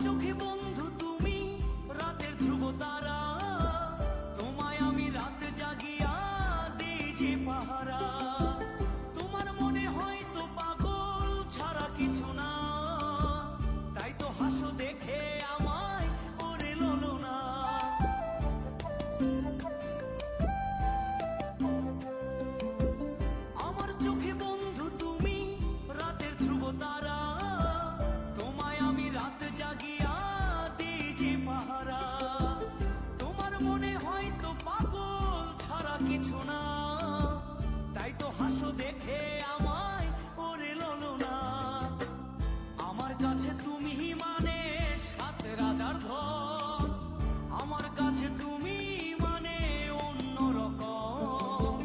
চোখে বন্ধু তুমি রাতের ধ্রুব তারা, তোমায় আমি রাত জাগিয়া দিই যে পাহারা। তোমার মনে হয়তো পাগল ছাড়া কিছু না, তাই তো হাসো দেখে আমায় ওরে ললনা। আমার চোখে বন্ধু তুমি রাতের ধ্রুব তারা, তোমায় আমি রাত জাগিয়া দিই যে পাহারা। তোমার মনে হয়তো পাগল ছাড়া কিছু না, তাই তো হাসো দেখে আমায় ওরে ললনা। আমার কাছে তুমি মানে সাত রাজার ধন, আমার কাছে তুমি মানে অন্য রকম।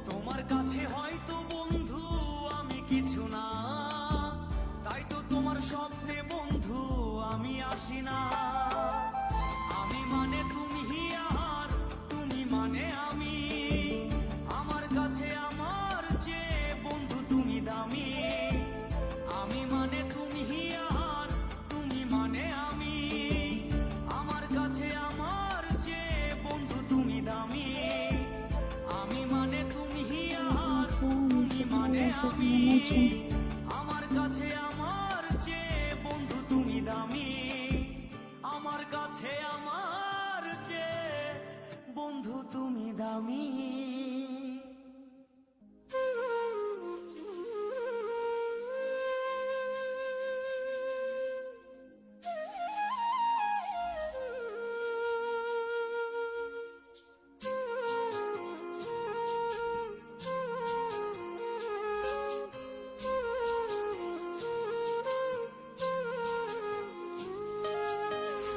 তোমার কাছে হয়তো বন্ধু আমি কিছু না, তাই তো তোমার স্বপ্নে বন্ধু আমি আসি না। আমি মানে তুমি আর তুমি মানে আমি, আমার কাছে আমার চেয়ে বন্ধু তুমি দামি। আমি মানে তুমি আর তুমি মানে আমি, আমার কাছে আমার চেয়ে বন্ধু তুমি দামি। আমি মানে তুমি আর তুমি মানে আমি, আমার কাছে আমার চেয়ে বন্ধু তুমি দামি। আমার কাছে আমার চেয়ে বন্ধু তুমি দামি।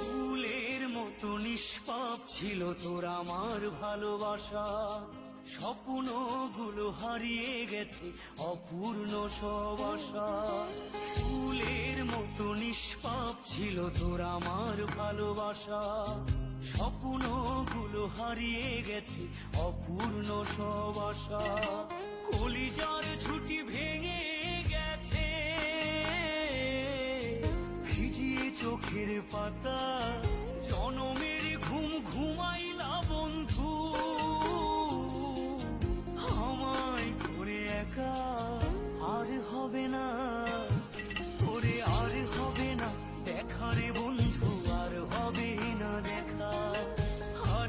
ফুলের মতো নিষ্পাপ ছিল তোর আমার ভালোবাসা, স্বপ্নগুলো হারিয়ে গেছে অপূর্ণ সব আশা। ফুলের মতো নিষ্পাপ ছিল তোর আমার ভালোবাসা, স্বপ্নগুলো হারিয়ে গেছে অপূর্ণ সব আশা। কলিজার ছুটি ভেঙে গেছে ভিজিয়ে চোখের পাতা, জনমের ঘুম ঘুমাইলা বন্ধু আমায় করে একা। আর হবে না করে আর হবে না দেখা রে বন্ধু,